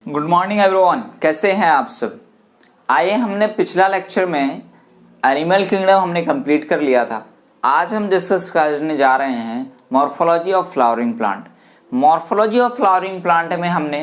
Good morning everyone, कैसे हैं आप सब। आइए, हमने पिछला लेक्चर में एनिमल किंगडम हमने कंप्लीट कर लिया था। आज हम डिस्कस करने जा रहे हैं morphology of flowering plant. Morphology of flowering plant में हमने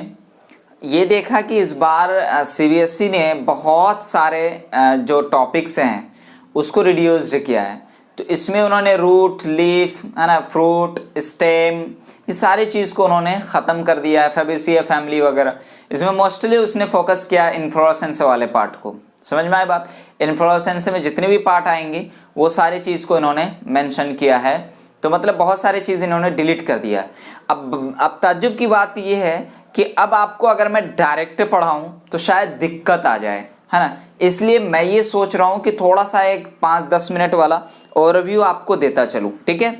ये देखा कि इस बार सीबीएसई ने बहुत सारे जो टॉपिक्स हैं उसको रिड्यूस्ड किया है। तो इसमें उन्होंने रूट, लीफ, है ना, फ्रूट, स्टेम, ये सारी चीज़ को उन्होंने ख़त्म कर दिया है, फैबेसिया फैमिली वगैरह। इसमें मोस्टली उसने फोकस किया इन्फ्लोरेसेंस वाले पार्ट को। समझ में आए बात। इन्फ्लोरेसेंस में जितने भी पार्ट आएंगे वो सारी चीज़ को इन्होंने मेंशन किया है। तो मतलब बहुत सारी चीज़ इन्होंने डिलीट कर दिया है। अब ताज्जुब की बात ये है कि अब आपको अगर मैं डायरेक्ट पढ़ाऊँ तो शायद दिक्कत आ जाए, है ना। इसलिए मैं ये सोच रहा हूँ कि थोड़ा सा एक 5-10 मिनट वाला ओवरव्यू आपको देता चलूँ, ठीक है।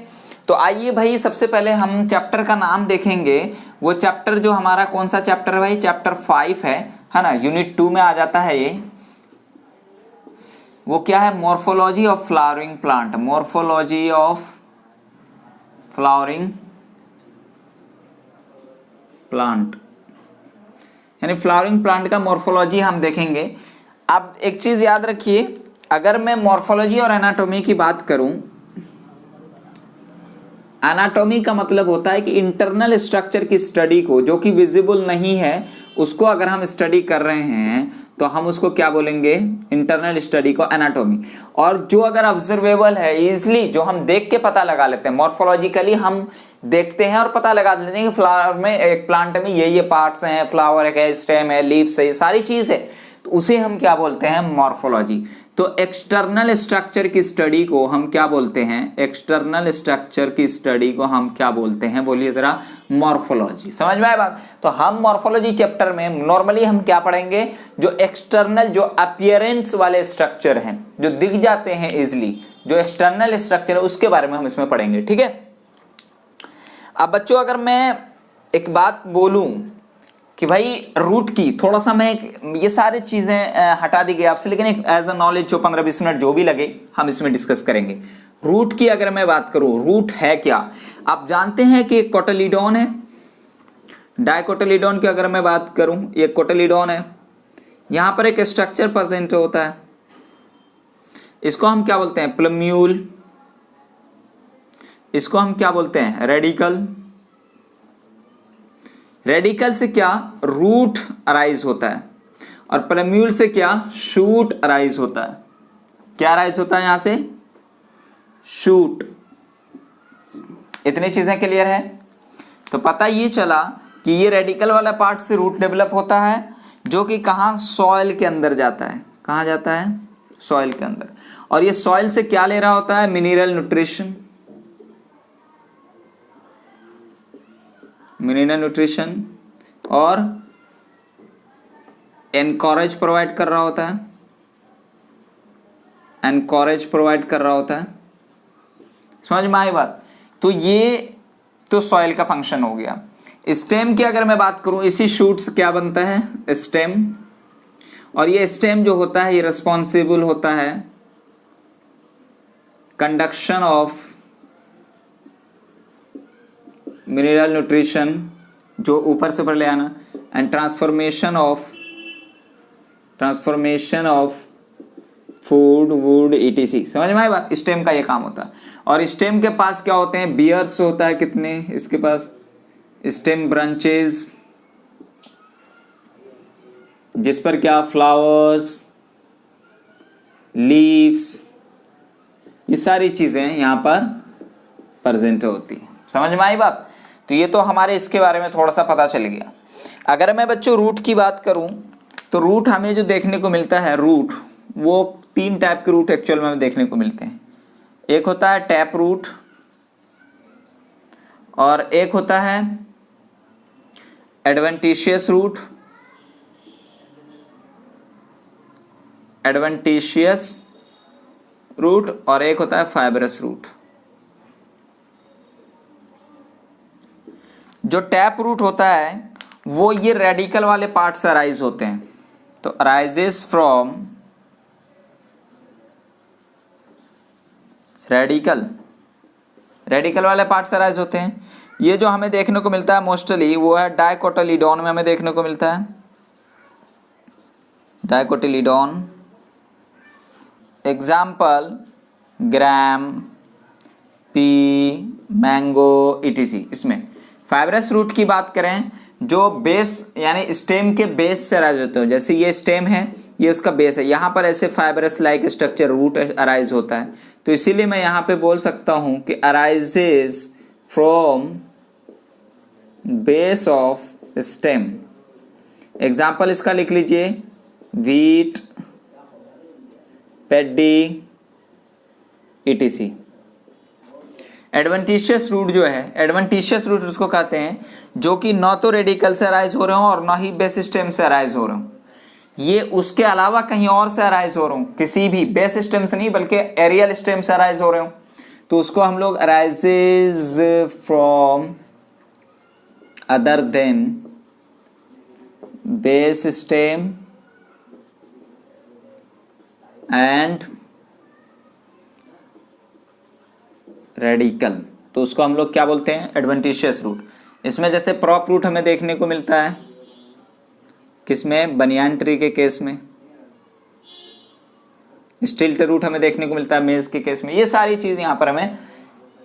तो आइए भाई, सबसे पहले हम चैप्टर का नाम देखेंगे। वो चैप्टर जो हमारा कौन सा चैप्टर है भाई, चैप्टर 5 है ना, यूनिट 2 में आ जाता है ये। वो क्या है, morphology of flowering plant. Morphology of flowering plant, यानी फ्लावरिंग प्लांट का मॉर्फोलॉजी हम देखेंगे। अब एक चीज याद रखिए, अगर मैं मॉर्फोलॉजी और एनाटॉमी की बात करूं, एनाटॉमी का मतलब होता है कि इंटरनल स्ट्रक्चर की स्टडी को, जो कि विजिबल नहीं है, उसको अगर हम स्टडी कर रहे हैं तो हम उसको क्या बोलेंगे, इंटरनल स्टडी को एनाटॉमी। और जो अगर ऑब्जर्वेबल है, इजिली जो हम देख के पता लगा लेते हैं, मॉर्फोलॉजिकली हम देखते हैं और पता लगा लेते हैं कि फ्लावर में, एक प्लांट में ये पार्ट्स हैं, फ्लावर है, स्टेम है, लीव्स है, ये सारी चीज है, तो उसे हम क्या बोलते हैं, मॉर्फोलॉजी। तो एक्सटर्नल स्ट्रक्चर की स्टडी को हम क्या बोलते हैं, एक्सटर्नल स्ट्रक्चर की स्टडी को हम क्या बोलते हैं, बोलिए जरा, मॉर्फोलॉजी। समझ में आए बात। तो हम मॉर्फोलॉजी चैप्टर में नॉर्मली हम क्या पढ़ेंगे, जो एक्सटर्नल, जो अपीयरेंस वाले स्ट्रक्चर हैं, जो दिख जाते हैं इजिली, जो एक्सटर्नल स्ट्रक्चर है, उसके बारे में हम इसमें पढ़ेंगे, ठीक है। अब बच्चों, अगर मैं एक बात बोलूं कि भाई रूट की, थोड़ा सा मैं ये सारी चीजें हटा दी गई आपसे, लेकिन एक एज अ नॉलेज जो 15-20 मिनट जो भी लगे हम इसमें डिस्कस करेंगे। रूट की अगर मैं बात करूं, रूट है क्या। आप जानते हैं कि एक कोटिलीडोन है, डाइकोटिलीडोन की अगर मैं बात करूं, ये कोटिलीडोन है, यहां पर एक स्ट्रक्चर प्रेजेंट होता है, इसको हम क्या बोलते हैं, प्लम्यूल। इसको हम क्या बोलते हैं, रेडिकल। रेडिकल से क्या, रूट अराइज होता है, और प्लम्यूल से क्या, शूट अराइज होता है। क्या अराइज होता है यहां से, शूट। इतनी चीजें क्लियर है। तो पता ये चला कि ये रेडिकल वाला पार्ट से रूट डेवलप होता है, जो कि कहां, सॉइल के अंदर जाता है। कहां जाता है, सॉइल के अंदर। और ये सॉइल से क्या ले रहा होता है, मिनरल न्यूट्रिशन, मिनरल न्यूट्रिशन, और एनकरेज प्रोवाइड कर रहा होता है, एनकरेज प्रोवाइड कर रहा होता है। समझ में आई बात। तो ये तो सॉइल का फंक्शन हो गया। स्टेम की अगर मैं बात करूं, इसी शूट से क्या बनता है, स्टेम। और ये स्टेम जो होता है, ये रिस्पॉन्सिबल होता है कंडक्शन ऑफ मिनरल न्यूट्रिशन, जो ऊपर से ऊपर ले आना, and transformation of food, would, etc. समझ में आई बात। स्टेम का ये काम होता है। और स्टेम के पास क्या होते हैं, बियर्स होता है, कितने इसके पास, स्टेम ब्रांचेस, जिस पर क्या, फ्लावर्स, लीव्स, ये सारी चीजें यहां पर प्रेजेंट होती है। समझ में आई बात। तो ये तो हमारे इसके बारे में थोड़ा सा पता चल गया। अगर मैं बच्चों रूट की बात करूं, तो रूट हमें जो देखने को मिलता है, रूट, वो 3 टाइप के रूट एक्चुअल में हमें देखने को मिलते हैं। एक होता है टैप रूट, और एक होता है एडवेंटिशियस रूट, और एक होता है फाइब्रस रूट। जो टैप रूट होता है वो ये रेडिकल वाले पार्ट से अराइज होते हैं। तो अराइजेस फ्रॉम रेडिकल, रेडिकल वाले पार्ट से अराइज होते हैं। ये जो हमें देखने को मिलता है मोस्टली वो है डाइकोटिलीडोन में हमें देखने को मिलता है। डाइकोटिलीडोन। एग्जाम्पल ग्राम, पी, मैंगो, इटीसी। इसमें फाइब्रस रूट की बात करें जो बेस यानी स्टेम के बेस से अराइज होते हो, जैसे ये स्टेम है, ये उसका बेस है, यहाँ पर ऐसे fibrous like structure root arise होता है, तो इसीलिए मैं यहाँ पे बोल सकता हूँ कि arises from base of stem. Example इसका लिख लीजिए, wheat, paddy, etc. Adventitious root जो है, एडवेंटिशियस रूट उसको कहते हैं जो कि न तो रेडिकल से अराइज हो रहे हो और ना ही बेस स्टेम से अराइज हो रहे हो, ये उसके अलावा कहीं और से अराइज हो रहे हो, किसी भी बेस स्टेम से नहीं बल्कि एरियल स्टेम से अराइज हो रहे हो, तो उसको हम लोग arises from other than base stem and radical, तो उसको हम लोग क्या बोलते हैं, एडवेंटिशियस रूट। इसमें जैसे प्रॉप रूट हमें देखने को मिलता है किसमें, बनियान ट्री के केस में, स्टिल्ट रूट हमें देखने को मिलता है मेज के केस में। ये सारी चीज यहाँ पर हमें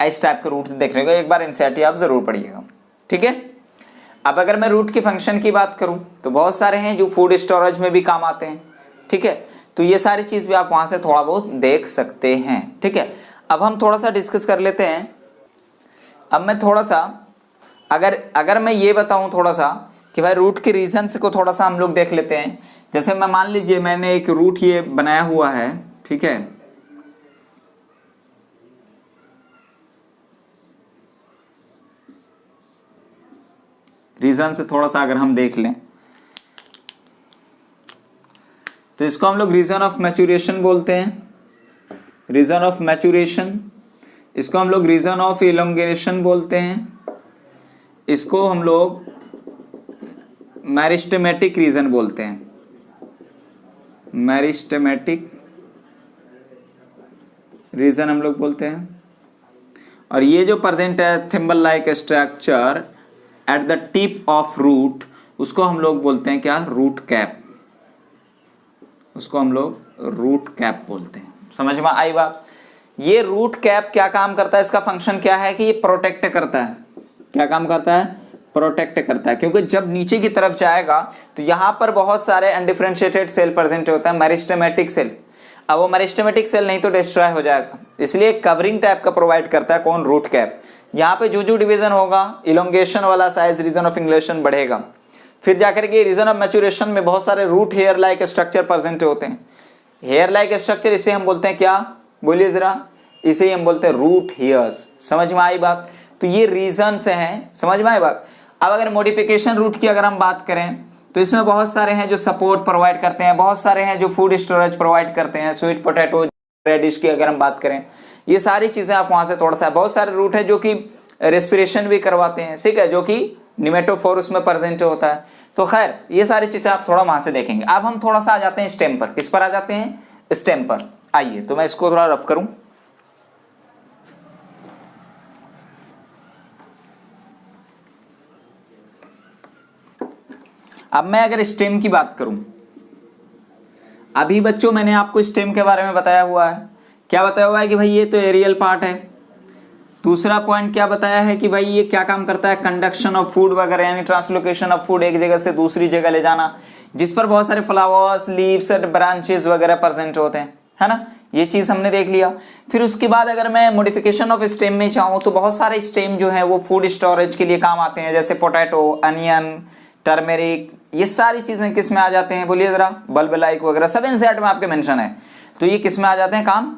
इस टाइप के रूट देखने को, एक बार एनसीईआरटी आप जरूर पढ़िएगा, ठीक है। अब अगर मैं रूट की फंक्शन की बात करूं तो बहुत सारे हैं जो फूड स्टोरेज में भी काम आते हैं, ठीक है, तो ये सारी चीज भी आप वहां से थोड़ा बहुत देख सकते हैं, ठीक है। अब हम थोड़ा सा डिस्कस कर लेते हैं। अब मैं थोड़ा सा अगर मैं ये बताऊं थोड़ा सा कि भाई रूट के रीजन्स को थोड़ा सा हम लोग देख लेते हैं। जैसे मैं मान लीजिए मैंने एक रूट ये बनाया हुआ है, ठीक है, रीजन से थोड़ा सा अगर हम देख लें तो इसको हम लोग रीजन ऑफ मैच्योरेशन बोलते हैं, रीजन ऑफ मैच्योरेशन। इसको हम लोग रीजन ऑफ इलोंगेशन बोलते हैं, इसको हम लोग मैरिस्टेमेटिक रीजन बोलते हैं, मैरिस्टेमेटिक रीजन हम लोग बोलते हैं। और ये जो प्रेजेंट है thimble like structure at the tip of root, उसको हम लोग बोलते हैं क्या, रूट कैप, उसको हम लोग रूट कैप बोलते हैं। समझ में आई बात। ये रूट कैप क्या काम करता है, इसका फंक्शन क्या है कि ये प्रोटेक्ट करता है, क्या काम करता है, प्रोटेक्ट करता है, क्योंकि जब नीचे की तरफ जाएगा तो यहां पर बहुत सारे अनडिफरेंशिएटेड सेल प्रेजेंट होता है, मेरिस्टेमेटिक सेल। अब वो मेरिस्टेमेटिक सेल नहीं तो डिस्ट्रॉय हो जाएगा, इसलिए कवरिंग टाइप का प्रोवाइड करता है कौन, रूट कैप। यहाँ पे जो डिवीजन होगा इलोंगेशन वाला साइज रीजन ऑफ इंग्लेशन बढ़ेगा, फिर जाकर के रीजन ऑफ मैच्योरेशन में बहुत सारे root hair like structure present होते हैं। हेयर लाइक स्ट्रक्चर इसे हम बोलते हैं क्या, बोलिए जरा, इसे ही हम बोलते हैं रूट हेयर्स। समझ में आई बात। तो ये रीजन से हैं, समझ में आई बात। अब अगर मॉडिफिकेशन रूट की अगर हम बात करें तो इसमें बहुत सारे हैं जो सपोर्ट प्रोवाइड करते हैं, बहुत सारे हैं जो फूड स्टोरेज प्रोवाइड करते हैं, स्वीट पोटैटो, रेडिश की अगर हम बात करें, ये सारी चीजें आप वहां से थोड़ा सा, बहुत सारे रूट है जो कि रेस्पिरेशन भी करवाते हैं, ठीक है, जो कि निमेटोफोरस में प्रेजेंट होता है। तो खैर ये सारी चीजें आप थोड़ा वहां से देखेंगे। अब हम थोड़ा सा आ जाते हैं स्टेम पर, किस पर आ जाते हैं, स्टेम पर। आइए तो मैं इसको थोड़ा रफ करूं। अब मैं अगर स्टेम की बात करूं, अभी बच्चों मैंने आपको स्टेम के बारे में बताया हुआ है, क्या बताया हुआ है कि भाई ये तो एरियल पार्ट है। दूसरा पॉइंट क्या बताया है कि भाई ये क्या काम करता है, कंडक्शन ऑफ फूड वगैरह, यानी ट्रांसलोकेशन ऑफ फूड एक जगह से दूसरी जगह ले जाना, जिस पर बहुत सारे फ्लावर्स, लीव्स एंड ब्रांचेस वगैरह प्रेजेंट होते हैं, है ना, ये चीज हमने देख लिया। फिर उसके बाद अगर मैं मॉडिफिकेशन ऑफ स्टेम में चाहूँ तो बहुत सारे स्टेम जो है वो फूड स्टोरेज के लिए काम आते हैं, जैसे पोटैटो, अनियन, टर्मेरिक, ये सारी चीजें किस में आ जाते हैं, बोलिए जरा, बल्ब लाइक वगैरह सब एनसीईआरटी में आपके मेंशन है। तो ये किस में आ जाते हैं काम,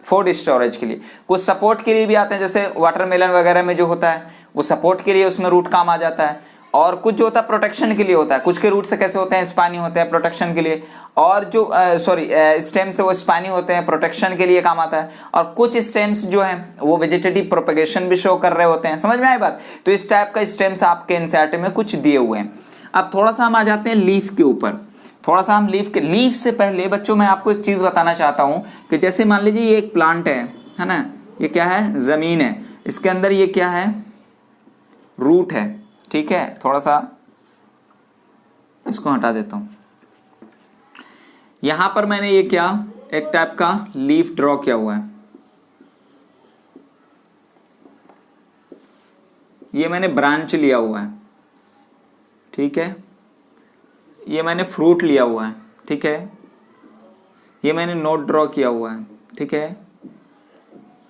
फूड स्टोरेज के लिए। कुछ सपोर्ट के लिए भी आते हैं, जैसे वाटरमेलन वगैरह में जो होता है वो सपोर्ट के लिए उसमें रूट काम आ जाता है, और कुछ जो होता है प्रोटेक्शन के लिए होता है। कुछ के रूट से कैसे होते हैं, स्पानी होते हैं प्रोटेक्शन के लिए, और जो स्टेम से वो स्पानी होते हैं, प्रोटेक्शन के लिए काम आता है। और कुछ स्टेम्स जो हैं वो वेजिटेटिव प्रोपेगेशन भी शो कर रहे होते हैं। समझ में आई बात। तो इस टाइप का स्टेम्स आपके एनसीईआरटी में कुछ दिए हुए हैं। अब थोड़ा सा हम आ जाते हैं लीफ के ऊपर। थोड़ा सा हम लीफ से पहले बच्चों मैं आपको एक चीज बताना चाहता हूं कि जैसे मान लीजिए ये एक प्लांट है ना, ये क्या है, जमीन है, इसके अंदर ये क्या है, रूट है, ठीक है। थोड़ा सा इसको हटा देता हूं। यहां पर मैंने ये क्या एक टाइप का लीफ ड्रॉ किया हुआ है, ये मैंने ब्रांच लिया हुआ है, ठीक है, ये मैंने फ्रूट लिया हुआ है, ठीक है, ये मैंने नोट ड्रॉ किया हुआ है, ठीक है,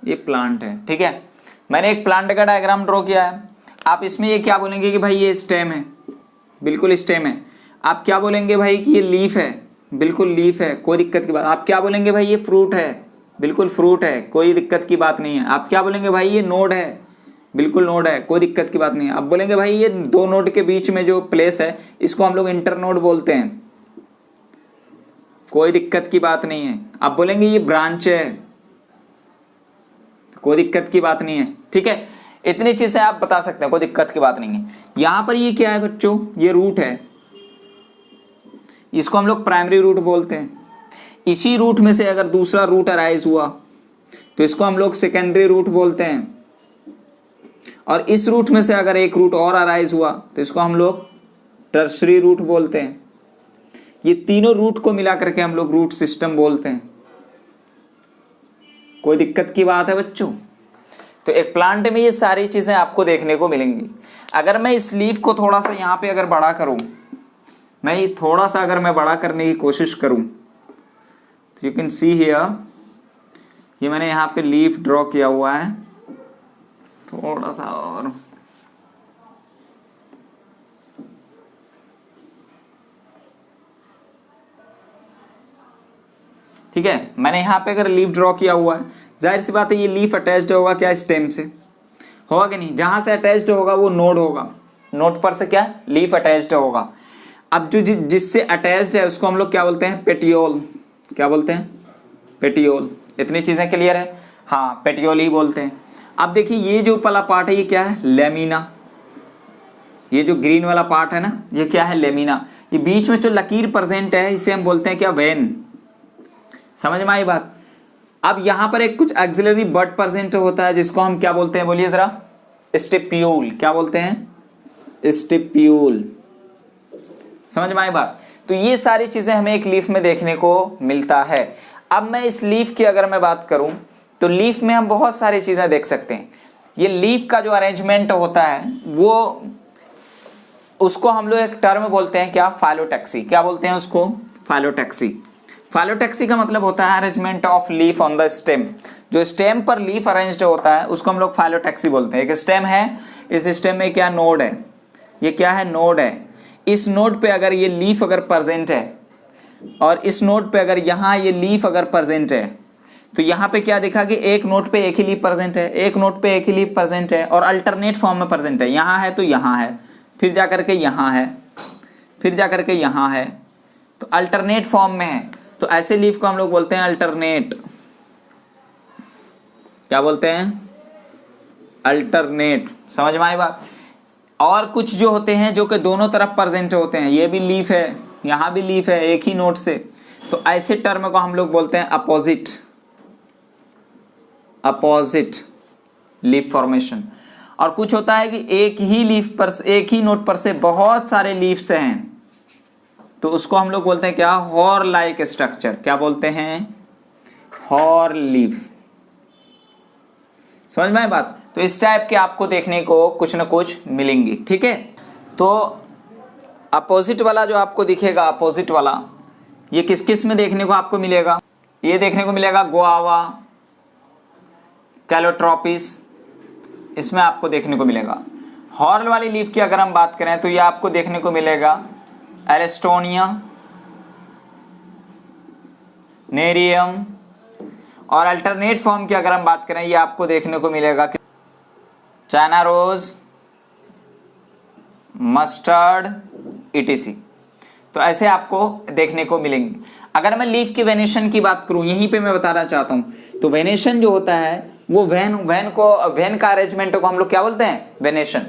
ये प्लांट है, ठीक है, मैंने एक प्लांट का डायग्राम ड्रॉ किया है। आप इसमें ये क्या बोलेंगे कि भाई ये स्टेम है, बिल्कुल स्टेम है। आप क्या बोलेंगे भाई कि ये लीफ है, बिल्कुल लीफ है, कोई दिक्कत की बात। आप क्या बोलेंगे भाई ये फ्रूट है, बिल्कुल फ्रूट है, कोई दिक्कत की बात नहीं है। आप क्या बोलेंगे भाई ये नोड है, बिल्कुल नोड है, कोई दिक्कत की बात नहीं है। आप बोलेंगे भाई ये दो नोड के बीच में जो प्लेस है इसको हम लोग इंटरनोड बोलते हैं, कोई दिक्कत की बात नहीं है। आप बोलेंगे ये ब्रांच है, कोई दिक्कत की बात नहीं है, ठीक है। इतनी चीजें आप बता सकते हैं, कोई दिक्कत की बात नहीं है। यहां पर ये क्या है बच्चों, ये रूट है, इसको हम लोग प्राइमरी रूट बोलते हैं। इसी रूट में से अगर दूसरा रूट अराइज हुआ तो इसको हम लोग सेकेंडरी रूट बोलते हैं, और इस रूट में से अगर एक रूट और अराइज हुआ तो इसको हम लोग टर्शरी रूट बोलते हैं। ये तीनों रूट को मिला करके हम लोग रूट सिस्टम बोलते हैं। कोई दिक्कत की बात है बच्चों? तो एक प्लांट में ये सारी चीजें आपको देखने को मिलेंगी। अगर मैं इस लीफ को थोड़ा सा यहाँ पे अगर बड़ा करूं, मैं ये थोड़ा सा अगर मैं बड़ा करने की कोशिश करूं तो यू कैन सी हियर, ये मैंने यहाँ पे लीफ ड्रॉ किया हुआ है, थोड़ा सा और, ठीक है। मैंने यहाँ पे अगर लीफ ड्रॉ किया हुआ है, जाहिर सी बात है ये लीफ अटैच्ड होगा क्या, स्टेम से होगा कि नहीं। जहां से अटैच्ड होगा वो नोड होगा, नोड पर से क्या लीफ अटैच्ड होगा। अब जो जिससे अटैच्ड है उसको हम लोग क्या बोलते हैं, पेटियोल। क्या बोलते हैं, पेटियोल। इतनी चीजें क्लियर है, हाँ पेटियोल ही बोलते हैं। अब देखिए ये जो वाला पार्ट है ये क्या है, लेमिना। ये जो ग्रीन वाला पार्ट है ना ये क्या है, लेमिना। ये बीच में जो लकीर प्रेजेंट है इसे हम बोलते हैं क्या, वेन। समझ में आई बात? अब यहां पर एक कुछ एक्सिलरी बड प्रेजेंट होता है जिसको हम क्या बोलते हैं, बोलिए जरा, स्टिप्यूल। क्या बोलते हैं, स्टिप्यूल। समझ में आई बात? तो ये सारी चीजें हमें एक लीफ में देखने को मिलता है। अब मैं इस लीफ की अगर मैं बात करूं तो लीफ में हम बहुत सारी चीजें देख सकते हैं। ये लीफ का जो अरेंजमेंट होता है वो, उसको हम लोग एक टर्म बोलते हैं क्या, फाइलोटैक्सी। क्या बोलते हैं उसको, फाइलोटैक्सी। फाइलोटैक्सी का मतलब होता है arrangement of leaf on the stem. जो स्टेम पर लीफ अरेंज्ड होता है उसको हम लोग फाइलोटैक्सी बोलते हैं। एक स्टेम है, इस स्टेम में क्या नोड है, ये क्या है, नोड है। इस नोड पे अगर ये लीफ अगर प्रेजेंट है और इस नोड पे अगर यहाँ ये लीफ अगर प्रेजेंट है तो यहाँ पे क्या देखा कि एक नोड पे एक ही लीफ प्रेजेंट है, एक नोड पे एक ही लीफ प्रेजेंट है और अल्टरनेट फॉर्म में प्रेजेंट है। यहाँ है तो यहाँ है, फिर जा करके यहाँ है, फिर जा करके यहाँ है, तो अल्टरनेट फॉर्म में है। तो ऐसे लीफ को हम लोग बोलते हैं अल्टरनेट। क्या बोलते हैं, अल्टरनेट। समझ में आई बात? और कुछ जो होते हैं जो कि दोनों तरफ प्रेजेंट होते हैं, ये भी लीफ है, यहाँ भी लीफ है एक ही नोड से, तो ऐसे टर्म को हम लोग बोलते हैं अपोजिट, अपोजिट लीफ फॉर्मेशन। और कुछ होता है कि एक ही लीफ पर, एक ही नोड पर से बहुत सारे लीफ्स हैं, तो उसको हम लोग बोलते हैं क्या, हॉर लाइक स्ट्रक्चर। क्या बोलते हैं, हॉर लीफ। समझ में आई बात? तो इस टाइप के आपको देखने को कुछ ना कुछ मिलेंगी, ठीक है। तो अपोजिट वाला जो आपको दिखेगा, अपोजिट वाला, ये किस किस में देखने को आपको मिलेगा, ये देखने को मिलेगा गुआवा, कैलोट्रोपिस, इसमें आपको देखने को मिलेगा। हॉर्न वाली लीफ की अगर हम बात करें तो ये आपको देखने को मिलेगा एलेस्टोनिया, नेरियम, और अल्टरनेट फॉर्म की अगर हम बात करें ये आपको देखने को मिलेगा चाइना रोज, मस्टर्ड, इटीसी। तो ऐसे आपको देखने को मिलेंगे। अगर मैं लीफ की वेनेशन की बात करूं, यहीं पे मैं बताना चाहता हूं, तो वेनेशन जो होता है वो वेन का अरेंजमेंट को हम लोग क्या बोलते हैं, वेनेशन।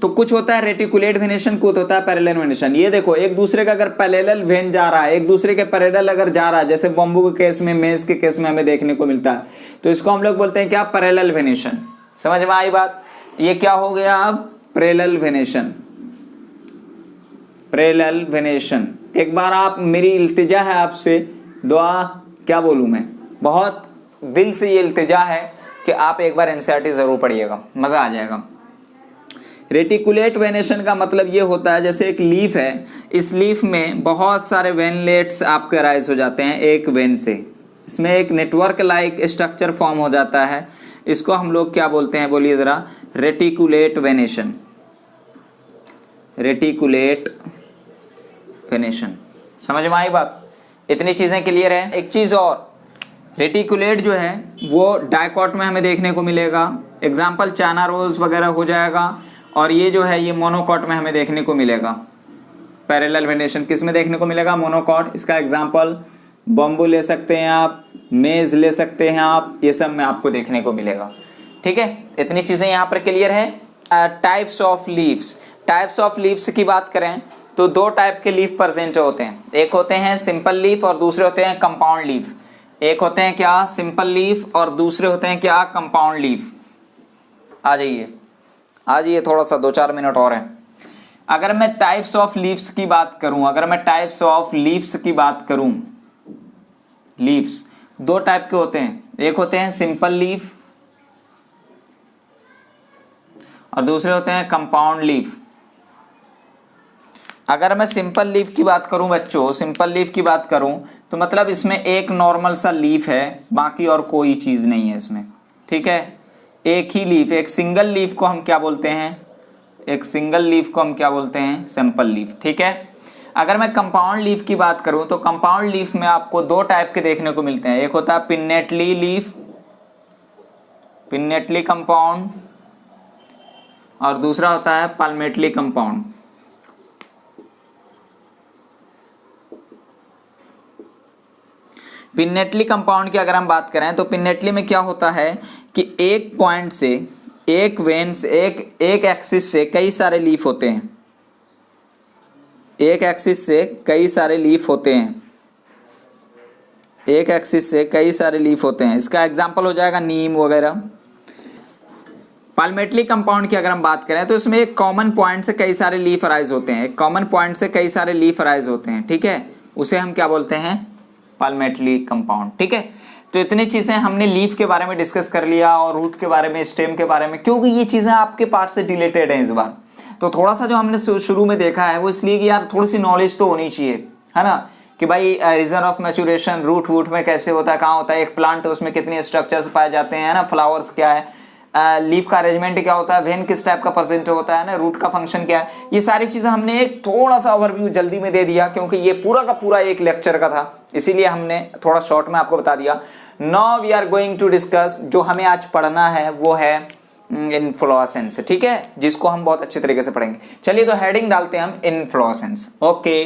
तो कुछ होता है रेटिकुलेट वेनेशन, कुछ होता है पैरेलल वेनेशन। ये देखो एक दूसरे का अगर पैरेलल वेन जा रहा है, एक दूसरे के पैरेलल अगर जा रहा है, जैसे बम्बू के केस में, मेज के केस में हमें देखने को मिलता है, तो इसको हम लोग बोलते हैं क्या, पैरेलल वेनेशन। समझ में आई बात? ये क्या हो गया अब, पैरेलल वेनेशन, पैरेलल वेनेशन। एक बार आप, मेरी इल्तिजा है आपसे दुआ क्या बोलूँ मैं, बहुत दिल से ये इल्तिजा है कि आप एक बार एनसीईआरटी जरूर पढ़िएगा, मजा आ जाएगा। रेटिकुलेट वेनेशन का मतलब ये होता है जैसे एक लीफ है, इस लीफ में बहुत सारे वेनलेट्स आपके राइज हो जाते हैं एक वेन से, इसमें एक नेटवर्क लाइक स्ट्रक्चर फॉर्म हो जाता है, इसको हम लोग क्या बोलते हैं बोलिए ज़रा, रेटिकुलेट वेनेशन। रेटिकुलेट वेनेशन, समझ में आई बात? इतनी चीज़ें क्लियर है। एक चीज़ और, रेटिकुलेट जो है वो डाइकॉट में हमें देखने को मिलेगा, एग्जाम्पल चाइना रोज वगैरह हो जाएगा, और ये जो है ये मोनोकॉट में हमें देखने को मिलेगा। पैरेलल वेनेशन किस में देखने को मिलेगा, मोनोकॉट। इसका एग्जाम्पल बम्बू ले सकते हैं आप, मेज ले सकते हैं आप, ये सब में आपको देखने को मिलेगा। ठीक है, इतनी चीज़ें यहाँ पर क्लियर है। Types of leaves, types of leaves की बात करें तो दो टाइप के लीफ प्रेजेंट होते हैं, एक होते हैं सिंपल लीफ और दूसरे होते हैं कंपाउंड लीफ। एक होते हैं क्या, सिंपल लीफ, और दूसरे होते हैं क्या, कंपाउंड लीफ। आ जाइए थोड़ा सा 2-4 मिनट और हैं। अगर मैं टाइप्स ऑफ लीव्स की बात करूं, लीव्स दो टाइप के होते हैं, एक होते हैं सिंपल लीफ और दूसरे होते हैं कंपाउंड लीफ। अगर मैं सिंपल लीफ की बात करूं बच्चों, सिंपल लीफ की बात करूं तो मतलब इसमें एक नॉर्मल सा लीफ है, बाकी और कोई चीज़ नहीं है इसमें। ठीक है, एक ही लीफ, एक सिंगल लीफ को हम क्या बोलते हैं, एक सिंगल लीफ को हम क्या बोलते हैं, सिंपल लीफ। ठीक है, अगर मैं कंपाउंड लीफ की बात करूं तो कंपाउंड लीफ में आपको दो टाइप के देखने को मिलते हैं, एक होता है पिन्नेटली लीफ, पिन्नेटली कंपाउंड, और दूसरा होता है पाल्मेटली कंपाउंड। पिन्नेटली कंपाउंड की अगर हम बात करें तो पिन्नेटली में क्या होता है कि एक पॉइंट से, एक वेन से, एक एक्सिस से कई सारे लीफ होते हैं, एक एक्सिस से कई सारे लीफ होते हैं, एक एक्सिस से कई सारे लीफ होते हैं। इसका एग्जांपल हो जाएगा नीम वगैरह। पाल्मेटली कंपाउंड की अगर हम बात करें तो इसमें एक कॉमन पॉइंट से कई सारे लीफ अराइज होते हैं, एक कॉमन पॉइंट से कई सारे लीफ अराइज होते हैं। ठीक है, उसे हम क्या बोलते हैं, पाल्मेटली कंपाउंड। ठीक है, तो इतनी चीजें हमने लीफ के बारे में डिस्कस कर लिया और रूट के बारे में, स्टेम के बारे में, क्योंकि ये चीजें आपके पार्ट से रिलेटेड हैं इस बार। तो थोड़ा सा जो हमने शुरू में देखा है वो इसलिए कि यार थोड़ी सी नॉलेज तो होनी चाहिए, है ना, कि भाई रीजन ऑफ मैच्योरेशन, रूट वूट में कैसे होता है, कहाँ होता है, एक प्लांट है उसमें कितने स्ट्रक्चर्स पाए जाते हैं, है ना, फ्लावर्स क्या है, लीफ का अरेंजमेंट क्या होता है, वेन किस टाइप का प्रेजेंट होता है ना, रूट का फंक्शन क्या है, ये सारी चीजें हमने एक थोड़ा सा ओवरव्यू जल्दी में दे दिया, क्योंकि ये पूरा का पूरा एक लेक्चर का था, इसीलिए हमने थोड़ा शॉर्ट में आपको बता दिया। Now we are going to discuss, जो हमें आज पढ़ना है वो है इन्फ्लोरेसेंस। ठीक है, जिसको हम बहुत अच्छे तरीके से पढ़ेंगे। चलिए तो हेडिंग डालते हैं हम, इन्फ्लोरेसेंस। ओके,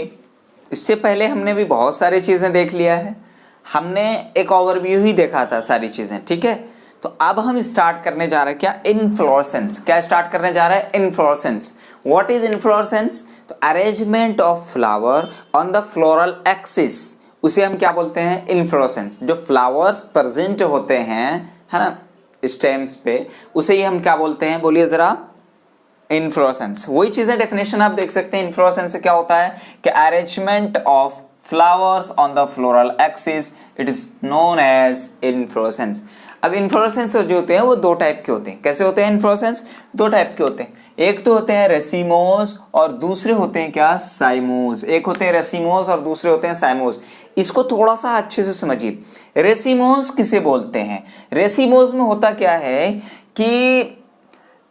इससे पहले हमने भी बहुत सारी चीजें देख लिया है, हमने एक ओवरव्यू ही देखा था सारी चीजें। ठीक है, तो अब हम स्टार्ट करने जा रहे हैं क्या, इन्फ्लोरेसेंस। क्या स्टार्ट करने जा रहे हैं, इन्फ्लोरेसेंस। What is inflorescence? तो arrangement of flower on the floral axis, उसे हम क्या बोलते हैं, इन्फ्लोरेसेंस। जो फ्लावर्स प्रेजेंट होते हैं, है ना, स्टेम्स पे, उसे ही हम क्या बोलते हैं, बोलिए जरा, इन्फ्लोरेसेंस। वही चीजें डेफिनेशन आप देख सकते हैं। इन्फ्लोरेसेंस से क्या होता है कि arrangement of flowers on the floral axis, it is known as inflorescence. अब इन्फ्लोरेसेंस जो होते हैं वो दो टाइप के होते हैं। कैसे होते हैं इन्फ्लोरेसेंस? दो टाइप के होते हैं, एक तो होते हैं रेसिमोस और दूसरे होते हैं क्या, साइमोस। एक होते हैं रेसिमोस और दूसरे होते हैं साइमोस। इसको थोड़ा सा अच्छे से समझिए। रेसिमोस किसे बोलते हैं? रेसिमोस में होता क्या है कि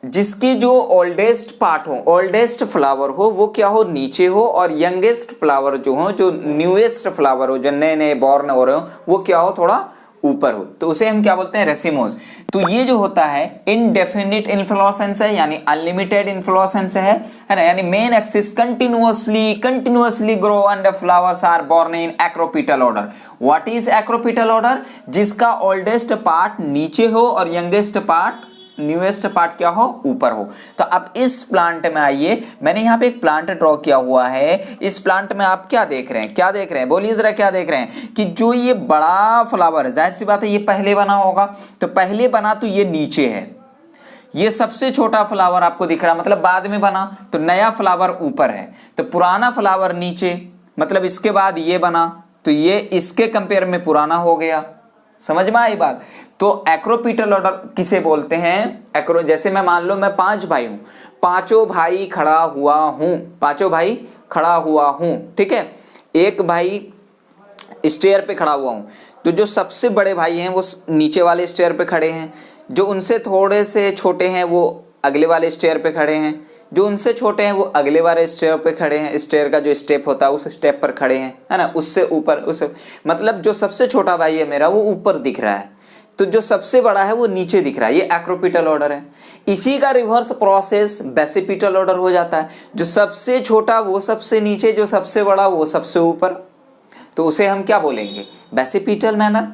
जिसकी जो ओल्डेस्ट पार्ट हो, ओल्डेस्ट फ्लावर हो, वो क्या हो, नीचे हो, और यंगेस्ट फ्लावर जो हो, जो न्यूएस्ट फ्लावर हो, जो नए नए बॉर्न हो रहे हो, वो क्या हो, थोड़ा ऊपर हो, तो उसे हम क्या बोलते हैं, रेसिमोस। तो ये जो होता है इनडेफिनिट इन्फ्लोरेसेंस है, यानी अनलिमिटेड इन्फ्लोरेसेंस है ना, यानी main axis continuously grow and flowers are born in acropetal order. What is acropetal order? जिसका ओल्डेस्ट पार्ट नीचे हो और यंगेस्ट पार्ट, न्यूएस्ट पार्ट क्या हो, ऊपर हो। तो अब इस प्लांट में आइए, मैंने यहाँ पे एक प्लांट ड्रॉ किया हुआ है। इस प्लांट में आप क्या देख रहे हैं, क्या देख रहे हैं, बोलिए जरा, क्या देख रहे हैं कि जो ये बड़ा फ्लावर है, जाहिर सी बात है ये पहले बना होगा, तो पहले बना तो ये नीचे है, ये सबसे छोटा फ्लावर आपको दिख रहा है, मतलब बाद में बना, तो नया फ्लावर ऊपर है, तो पुराना फ्लावर नीचे, मतलब इसके बाद ये बना, तो ये इसके कंपेयर में पुराना हो गया। समझ में आई बात? तो एक्रोपिटल ऑर्डर किसे बोलते हैं? एक्रो, जैसे मैं मान लो मैं 5 भाई हूं, पांचों भाई खड़ा हुआ हूं, पांचों भाई खड़ा हुआ हूं, ठीक है, एक भाई स्टेयर पे खड़ा हुआ हूं, तो जो सबसे बड़े भाई हैं वो नीचे वाले स्टेयर पे खड़े हैं, जो उनसे थोड़े से छोटे हैं वो अगले वाले स्टेयर पे खड़े हैं, जो उनसे छोटे हैं वो अगले वाले स्टेयर पे खड़े हैं, स्टेयर का जो स्टेप होता है उस स्टेप पर खड़े हैं, है ना, उससे ऊपर, उस मतलब जो सबसे छोटा भाई है मेरा वो ऊपर दिख रहा है, तो जो सबसे बड़ा है वो नीचे दिख रहा है, ये एक्रोपिटल ऑर्डर है। इसी का रिवर्स प्रोसेस बेसिपिटल ऑर्डर हो जाता है, जो सबसे छोटा वो सबसे नीचे, जो सबसे बड़ा वो सबसे ऊपर, तो उसे हम क्या बोलेंगे? Basipetal manner.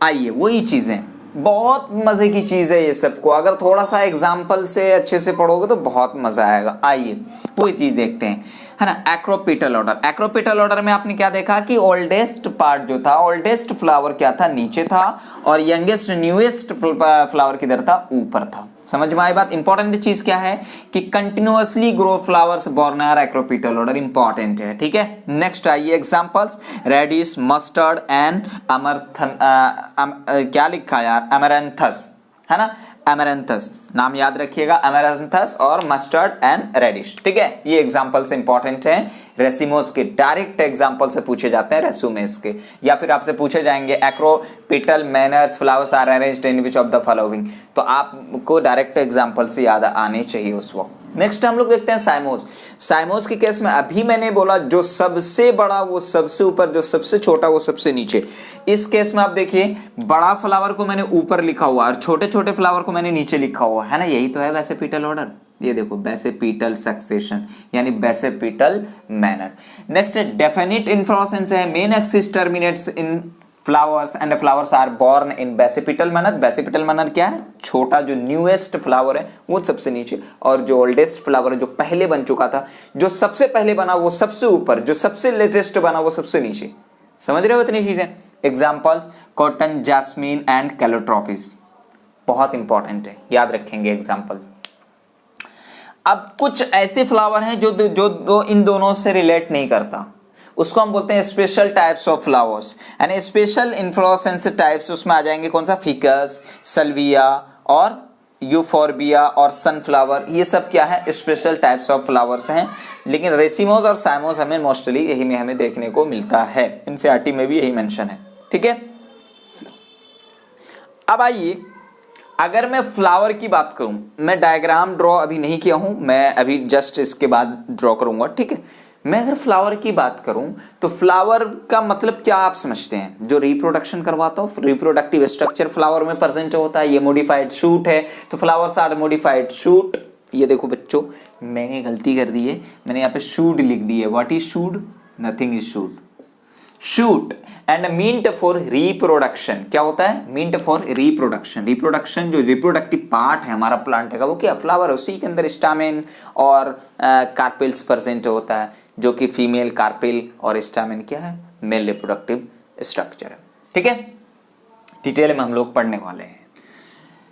आइए वही चीजें, बहुत मजे की चीज है ये सबको, अगर थोड़ा सा एग्जाम्पल से अच्छे से पढ़ोगे तो बहुत मजा आएगा। आइए वही चीज देखते हैं, है ना, एक्रोपिटल ऑर्डर। एक्रोपिटल ऑर्डर में आपने क्या देखा कि ओल्डेस्ट पार्ट जो था, ओल्डेस्ट फ्लावर क्या था? नीचे था, और यंगेस्ट न्यूएस्ट फ्लावर किधर था? ऊपर था। समझ में आई बात? इंपॉर्टेंट चीज क्या है कि continuously grow flowers born are acropetal order, important है, ठीक है। नेक्स्ट आइए examples, radish, mustard and amaranth, क्या लिखा है यार, अमरंथस, है ना, अमरंथस, नाम याद रखिएगा, अमरंथस और मस्टर्ड एंड रेडिश, ठीक है। ये एग्जांपल्स इंपॉर्टेंट हैं, रेसिमोस के डायरेक्ट एग्जांपल से पूछे जाते हैं, रेसुमेस के, या फिर आपसे पूछे जाएंगे acropetal manners flowers are arranged in which of the following, तो आपको डायरेक्ट एग्जांपल से याद आने चाहिए उस वक्त। नेक्स्ट हम लोग देखते हैं साइमोस। साइमोस के केस में अभी मैंने बोला जो सबसे बड़ा वो सबसे ऊपर, जो सबसे छोटा वो सबसे नीचे। इस केस में आप देखिए, बड़ा फ्लावर को मैंने ऊपर लिखा हुआ और छोटे छोटे फ्लावर को मैंने नीचे लिखा हुआ है ना, यही तो है बेसिपिटल ऑर्डर। ये देखो बेसिपिटल सक्सेशन यानी basipetal manner. Next definite inflorescence है, main axis terminates in flowers and flowers are born in basipetal manner. Basipetal manner क्या है? छोटा जो न्यूएस्ट फ्लावर है वो सबसे नीचे, और जो ओल्डेस्ट फ्लावर है जो पहले बन चुका था, जो सबसे पहले बना वो सबसे ऊपर, जो सबसे लेटेस्ट बना वो सबसे नीचे। समझ रहे हो इतनी चीजें? Examples cotton, jasmine and Calotropis, बहुत इंपॉर्टेंट है, याद रखेंगे एग्जाम्पल। अब कुछ ऐसे फ्लावर हैं जो इन दोनों से रिलेट नहीं करता, उसको हम बोलते हैं special types of flowers and special inflorescence types. उसमें आ जाएंगे कौन सा? फिकस, सल्विया और यूफोर्बिया और सनफ्लावर, ये सब क्या है? स्पेशल टाइप्स ऑफ फ्लावर्स हैं। लेकिन रेसिमोस और साइमोस हमें मोस्टली यही में हमें देखने को मिलता है, एनसीईआरटी में भी यही मेंशन है, ठीक है। अब आइए, अगर मैं फ्लावर की बात करूं, मैं डायग्राम ड्रॉ अभी नहीं किया हूं, मैं अभी जस्ट इसके बाद ड्रॉ करूंगा, ठीक है। मैं अगर फ्लावर की बात करूं तो फ्लावर का मतलब क्या आप समझते हैं? जो रिप्रोडक्शन करवाता हो, रिप्रोडक्टिव स्ट्रक्चर फ्लावर में प्रेजेंट होता है। ये मॉडिफाइड शूट है, तो फ्लावर्स आर मॉडिफाइड शूट। ये देखो बच्चों, मैंने गलती कर दी है, मैंने यहाँ पे शूड लिख दी है। What is should? Nothing is should. Shoot and meant for reproduction, क्या होता है? Meant for reproduction. रिप्रोडक्शन जो रिप्रोडक्टिव पार्ट है हमारा प्लांट का, वो क्या? फ्लावर, उसी के अंदर स्टामेन और कार्पेल्स प्रेजेंट होता है, जो कि फीमेल कार्पेल और स्टामेन क्या है? मेल रिप्रोडक्टिव स्ट्रक्चर है, ठीक है। डिटेल में हम लोग पढ़ने वाले हैं।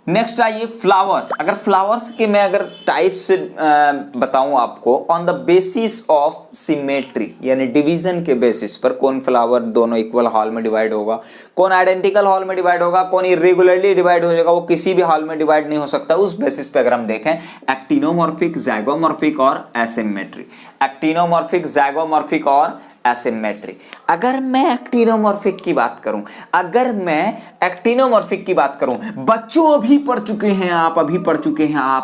नेक्स्ट आइए फ्लावर्स। अगर फ्लावर्स के मैं अगर टाइप्स बताऊं आपको, on the basis of symmetry यानी डिवीजन के बेसिस पर, कौन फ्लावर दोनों इक्वल हॉल में डिवाइड होगा, कौन आइडेंटिकल हॉल में डिवाइड होगा, कौन इरेगुलरली डिवाइड हो जाएगा, वो किसी भी हॉल में डिवाइड नहीं हो सकता, उस बेसिस पे अगर हम देखें, एक्टिनोमॉर्फिक, ज़ाइगोमॉर्फिक और एसिमेट्री। एक्टिनोमॉर्फिक, ज़ाइगोमॉर्फिक और एसिमेट्री। अगर मैं एक्टिनोमॉर्फिक की बात करूं, बच्चों अभी पढ़ चुके हैं आप,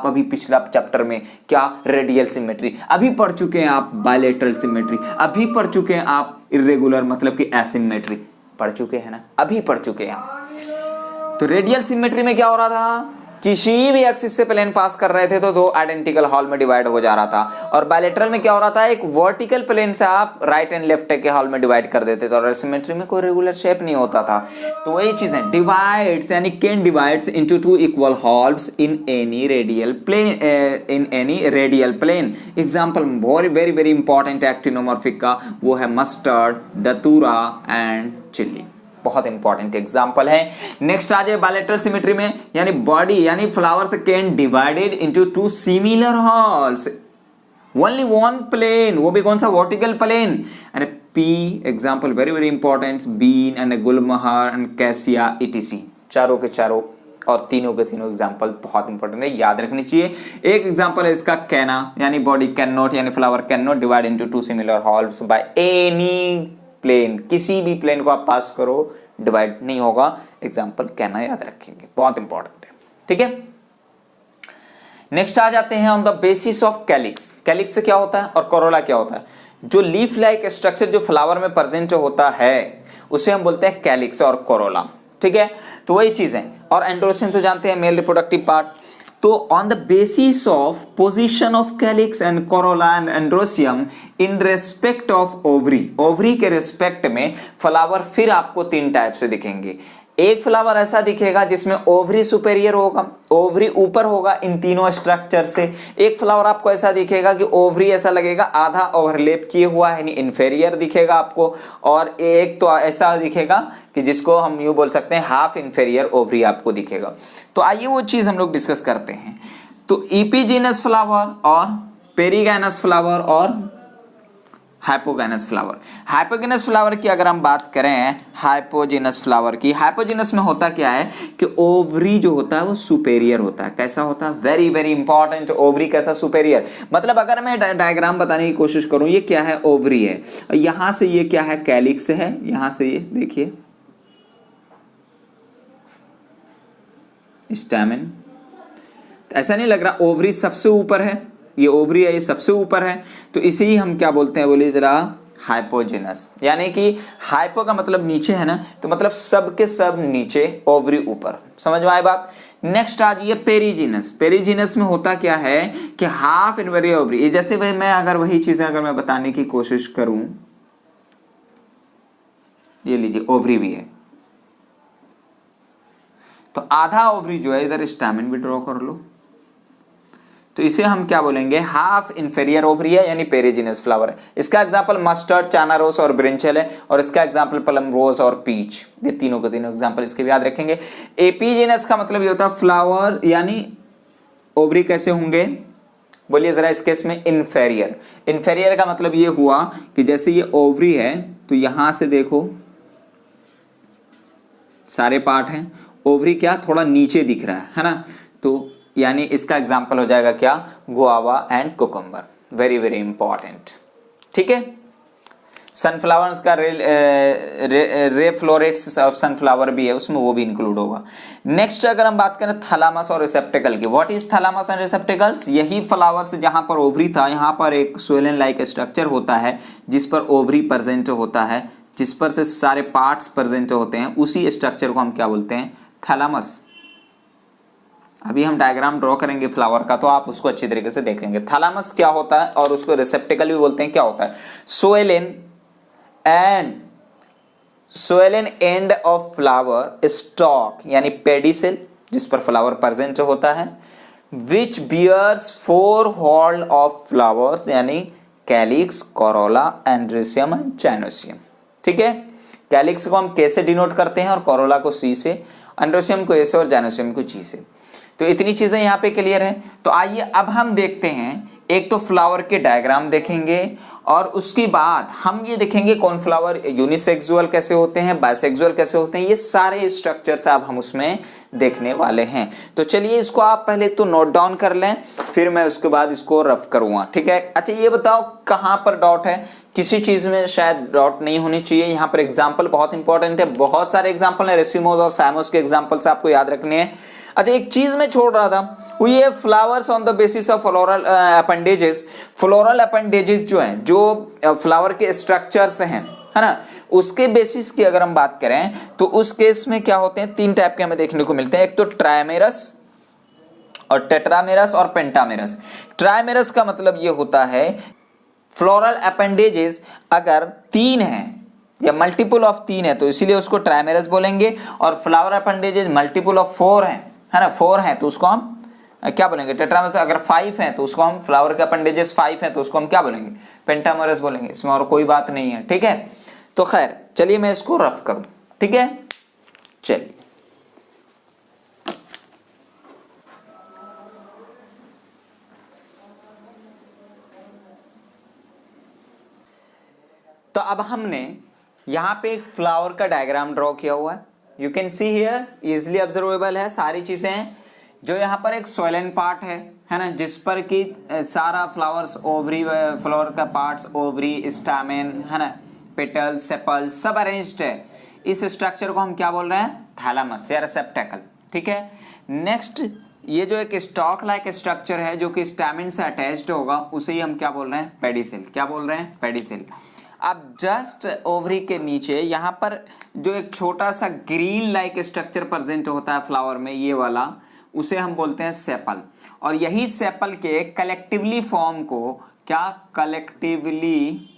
अभी पिछला चैप्टर में क्या? Radial symmetry. अभी पढ़ चुके हैं आप बायलैटरल सिमेट्री, अभी पढ़ चुके हैं आप इरेगुलर मतलब कि एसिमेट्री, पढ़ चुके हैं ना, अभी पढ़ चुके हैं आप। तो रेडियल सिमेट्री में क्या हो रहा था? किसी भी एक्सिस से प्लेन पास कर रहे थे तो दो आइडेंटिकल हॉल में डिवाइड हो जा रहा था। और बायलैटरल में क्या हो रहा था? एक वर्टिकल प्लेन से आप राइट एंड लेफ्ट के हॉल में डिवाइड कर देते थे, और सिमेट्री में कोई रेगुलर शेप नहीं होता था। तो वही चीज है, डिवाइड्स यानी can divides into two equal halves in any radial plane. Example very very important actinomorphic का वो है मस्टर्ड, दतूरा एंड चिल्ली, बहुत इंपॉर्टेंट एग्जांपल है। नेक्स्ट आ जाए बायलैटरल सिमेट्री में, यानी बॉडी यानी flowers can divided into two similar halves, only one plane, वो भी कौन सा? Vertical plane. P example very very important, bean and gulmohar and cassia etc, चारों के चारों और तीनों के तीनों एग्जाम्पल बहुत इंपॉर्टेंट है, याद रखनी चाहिए। एक एग्जाम्पल है इसका कैना, यानी बॉडी कैन नॉट, यानी flower can not divide into two similar halves by any plane, किसी भी प्लेन को आप पास करो डिवाइड नहीं होगा, एग्जाम्पल कैना याद रखेंगे, बहुत इंपॉर्टेंट है, ठीक है। नेक्स्ट आ जाते हैं on the basis of calyx. Calyx क्या होता है और कोरोला क्या होता है? जो लीफ लाइक स्ट्रक्चर जो फ्लावर में प्रेजेंट होता है उसे हम बोलते हैं कैलिक्स और कोरोला, ठीक है। तो वही चीज है। और एंड्रोसियम तो जानते हैं मेल रिप्रोडक्टिव पार्ट। तो on the basis of position of calyx and Corolla and androecium in respect of ovary, ovary के रेस्पेक्ट में फ्लावर फिर आपको तीन टाइप से दिखेंगे। एक फ्लावर ऐसा दिखेगा जिसमें ओवरी सुपेरियर होगा, ओवरी ऊपर होगा इन तीनों स्ट्रक्चर से। एक फ्लावर आपको ऐसा दिखेगा कि ओवरी ऐसा लगेगा आधा ओवरलैप किए हुआ है, यानी इंफेरियर दिखेगा आपको। और एक तो ऐसा दिखेगा कि जिसको हम यूं बोल सकते हैं हाफ इंफेरियर ओवरी आपको दिखेगा। तो आइए वो चीज हम लोग डिस्कस करते हैं। तो इपीजीनस फ्लावर और पेरीगैनस फ्लावर और हाइपोगेनस फ्लावर। हाइपोगेनस फ्लावर की अगर हम बात करें हाइपोजेनस फ्लावर की, हाइपोजेनस में होता क्या है कि ओवरी जो होता है वो सुपेरियर होता है। कैसा होता है? वेरी वेरी इंपॉर्टेंट, ओवरी कैसा? सुपेरियर। मतलब अगर मैं डायग्राम बताने की कोशिश करूं, ये क्या है? ओवरी है, यहां से ये क्या है? कैलिक्स है, यहां से ये देखिए स्टैमेन। ऐसा नहीं लग रहा ओवरी सबसे ऊपर है, ये ओवरी है, ये सबसे ऊपर है, तो इसे ही हम क्या बोलते हैं? बोलिए जरा, हाइपोजेनस। यानी कि हाइपो का मतलब नीचे है ना, तो मतलब सब के सब नीचे, ओवरी ऊपर। समझ में आए बात? नेक्स्ट आ जाइए पेरीजीनस। पेरीजीनस में होता क्या है कि हाफ इनवेरियर ओवरी। जैसे भाई मैं अगर वही चीजें अगर मैं बताने की कोशिश करूं, ये लीजिए ओवरी भी है, तो आधा ओवरी जो है इधर स्टैमेन भी ड्रॉ कर लो, तो इसे हम क्या बोलेंगे? हाफ इंफेरियर ओवरी है, यानी पेरीजिनस फ्लावर है। इसका एग्जांपल मस्टर्ड, चाना रोज और ब्रिंचल है, और इसका एग्जांपल प्लम रोज और पीच। ये तीनों के तीनों एग्जांपल इसके भी याद रखेंगे। एपीजिनस का मतलब ये होता है फ्लावर, यानी ओवरी कैसे होंगे? बोलिए जरा इस केस में इंफेरियर। इंफेरियर का मतलब ये हुआ कि जैसे ये ओवरी है तो यहां से देखो सारे पार्ट हैं, ओवरी क्या थोड़ा नीचे दिख रहा है ना, तो यानी इसका एग्जाम्पल हो जाएगा क्या? Guava and cucumber. Very very important, ठीक है। सनफ्लावर का रे फ्लोरेट्स ऑफ सनफ्लावर भी है, उसमें वो भी इंक्लूड होगा। नेक्स्ट अगर हम बात करें थैलामस और रिसेप्टिकल की, what is thalamus and receptacles? यही फ्लावर्स जहां पर ओवरी था, यहां पर एक स्वेलन लाइक स्ट्रक्चर होता है जिस पर ओवरी प्रेजेंट होता है, जिस पर से सारे पार्ट्स प्रेजेंट होते हैं, उसी स्ट्रक्चर को हम क्या बोलते हैं? थैलामस। अभी हम डायग्राम ड्रॉ करेंगे फ्लावर का, तो आप उसको अच्छी तरीके से देख लेंगे। थैलामस क्या होता है और उसको रिसेप्टिकल भी बोलते हैं, क्या होता है? Swollen end of flower stalk, यानी पेडिसेल, जिस पर फ्लावर प्रेजेंट होता है, which bears four whorled of flowers, यानी calyx, corolla, androecium and gynoecium. ठीक है, कैलिक्स को हम के से डिनोट करते हैं और कोरोला को सी से, एंड्रोसियम को ए से और जाइनोसियम को जी से। तो इतनी चीजें यहाँ पे क्लियर है। तो आइए अब हम देखते हैं, एक तो फ्लावर के डायग्राम देखेंगे और उसके बाद हम ये देखेंगे कौन फ्लावर यूनिसेक्सुअल कैसे होते हैं, बाइसेक्सुअल कैसे होते हैं, ये सारे स्ट्रक्चर्स अब हम उसमें देखने वाले हैं। तो चलिए इसको आप पहले तो नोट डाउन कर लें, फिर मैं उसके बाद इसको रफ करूंगा। ठीक है, अच्छा ये बताओ कहां पर डॉट है? किसी चीज में शायद डॉट नहीं होनी चाहिए। यहाँ पर एग्जाम्पल बहुत इंपॉर्टेंट है, बहुत सारे एग्जाम्पल है, रेसिमोस और साइमोस के एग्जाम्पल्स आपको याद रखने हैं। अच्छा एक चीज मैं छोड़ रहा था, वो ये flowers on the basis of floral appendages. Floral appendages जो हैं, जो फ्लावर के स्ट्रक्चर्स हैं, है ना, उसके बेसिस की अगर हम बात करें तो उस केस में क्या होते हैं? तीन टाइप के हमें देखने को मिलते हैं। एक तो ट्राइमेरस और टेट्रामेरस और पेंटामेरस। ट्राइमेरस का मतलब ये होता है फ्लोरल अपेंडेजेस अगर तीन हैं या मल्टीपल ऑफ तीन है तो इसीलिए उसको ट्राइमेरस बोलेंगे, और flower appendages multiple of four हैं, है ना, फोर हैं तो उसको हम क्या बोलेंगे? टेट्रामेरस। अगर फाइव हैं तो उसको हम, फ्लावर के अपेंडेजेस फाइव हैं तो उसको हम क्या बोलेंगे? पेंटामेरस बोलेंगे। इसमें और कोई बात नहीं है। ठीक है, तो खैर चलिए मैं इसको रफ करूं। ठीक है, चलिए तो अब हमने यहाँ पे एक फ्लावर का डायग्राम ड्रॉ किया हुआ है, you can see here, easily observable है सारी चीजें हैं। जो यहाँ पर एक सोइलन पार्ट है ना, जिस पर कि सारा फ्लावर्स, ओवरी, फ्लावर का पार्ट्स, ओवरी, स्टैमेन, है ना, पेटल, सेपल सब अरेंज्ड है। इस स्ट्रक्चर को हम क्या बोल रहे हैं? थैलेमस या रिसेप्टेकल। ठीक है। नेक्स्ट, ये जो एक स्टॉक लाइक स्ट्रक्चर है जो कि स्टैमेन से अटैच्ड होगा, उसे ही हम क्या बोल रहे हैं? पेडिसेल। क्या बोल रहे हैं? पेडिसेल। अब जस्ट ओवरी के नीचे यहाँ पर जो एक छोटा सा ग्रीन लाइक स्ट्रक्चर प्रेजेंट होता है फ्लावर में, ये वाला, उसे हम बोलते हैं सेपल। और यही सेपल के कलेक्टिवली फॉर्म को क्या, कलेक्टिवली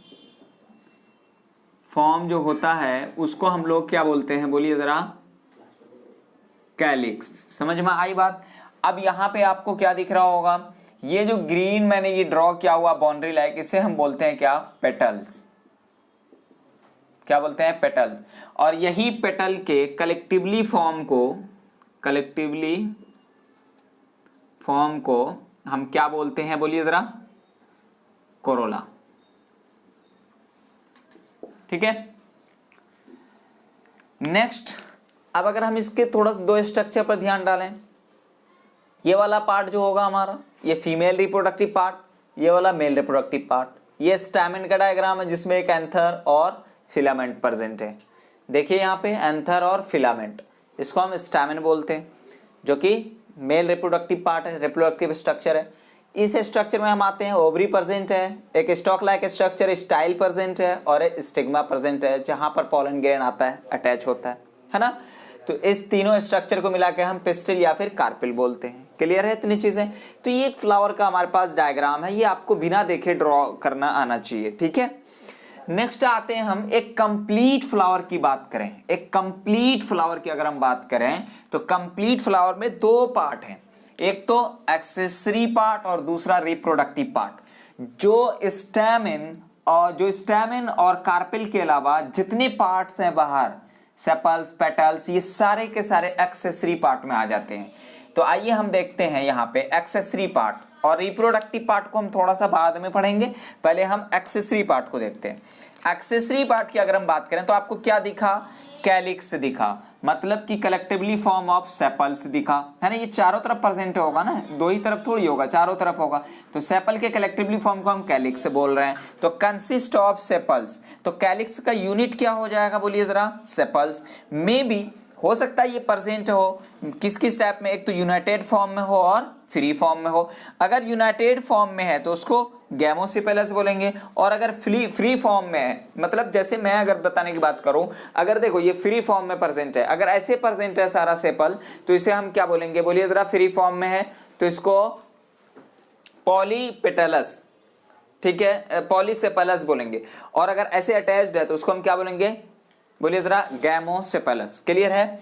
फॉर्म जो होता है उसको हम लोग क्या बोलते हैं? बोलिए जरा। कैलिक्स। समझ में आई बात? अब यहां पे आपको क्या दिख रहा होगा? ये जो ग्रीन मैंने ये ड्रॉ किया हुआ बाउंड्री लाइक, इसे हम बोलते हैं क्या? पेटल्स। क्या बोलते हैं? पेटल। और यही पेटल के कलेक्टिवली फॉर्म को हम क्या बोलते हैं? बोलिए जरा। कोरोला। ठीक है। नेक्स्ट, अब अगर हम इसके थोड़ा दो स्ट्रक्चर पर ध्यान डालें, ये वाला पार्ट जो होगा हमारा, ये फीमेल रिप्रोडक्टिव पार्ट, ये वाला मेल रिप्रोडक्टिव पार्ट। ये स्टैमेन का डायग्राम है जिसमें एक एंथर और फिलामेंट प्रेजेंट है। देखिए यहाँ पे एंथर और फिलामेंट, इसको हम स्टैमेन बोलते हैं, जो कि मेल रिप्रोडक्टिव पार्ट है, रिप्रोडक्टिव स्ट्रक्चर है। इस स्ट्रक्चर में हम आते हैं, ओवरी प्रेजेंट है, एक stock like structure style present है, और एक स्टिग्मा प्रेजेंट है जहां पर पॉलन ग्रेन आता है, अटैच होता है ना। तो इस तीनों स्ट्रक्चर को मिला के हम पिस्टिल या फिर कार्पिल बोलते हैं। क्लियर है इतनी चीजें? तो ये एक फ्लावर का हमारे पास डायग्राम है, ये आपको बिना देखे ड्रॉ करना आना चाहिए। ठीक है। नेक्स्ट आते हैं हम एक कंप्लीट फ्लावर की बात करें। एक कंप्लीट फ्लावर की अगर हम बात करें तो कंप्लीट फ्लावर में दो पार्ट हैं, एक तो एक्सेसरी पार्ट और दूसरा रिप्रोडक्टिव पार्ट। जो स्टैमेन और कार्पेल के अलावा जितने पार्ट्स हैं बाहर, सेपल्स, पेटल्स, ये सारे के सारे एक्सेसरी पार्ट में आ जाते हैं। तो आइए हम देखते हैं यहाँ पे एक्सेसरी पार्ट, और रिप्रोडक्टिव पार्ट को हम थोड़ा सा बाद में पढ़ेंगे, पहले हम एक्सेसरी पार्ट को देखते हैं। एक्सेसरी पार्ट की अगर हम बात करें तो आपको क्या दिखा? कैलिक्स दिखा, मतलब कि कलेक्टिवली फॉर्म ऑफ सेपल्स दिखा, है ना। ये चारों तरफ प्रेजेंट होगा ना, दो ही तरफ थोड़ी होगा, चारों तरफ होगा। तो सेपल के कलेक्टिवली फॉर्म को हम कैलिक्स बोल रहे हैं। तो कंसिस्ट ऑफ सेपल्स, तो कैलिक्स का यूनिट क्या हो जाएगा? बोलिए जरा। सेपल्स। मे बी हो सकता है ये प्रेजेंट हो किस किस टाइप में, एक तो यूनाइटेड फॉर्म में हो और फ्री फॉर्म में हो। अगर यूनाइटेड फॉर्म में है तो उसको गैमोसेपेलस बोलेंगे, और अगर फ्री फॉर्म में है, मतलब जैसे मैं अगर बताने की बात करूं, अगर देखो ये फ्री फॉर्म में प्रेजेंट है, अगर ऐसे प्रेजेंट है सारा सेपल, तो इसे हम क्या बोलेंगे? बोलिए जरा। फ्री फॉर्म में है तो इसको पॉलीपेटलस, ठीक है, पॉलीसेपेलस बोलेंगे। और अगर ऐसे अटैच्ड है तो उसको हम क्या बोलेंगे? बोलिए जरा। गैमोसेपेलस। क्लियर है?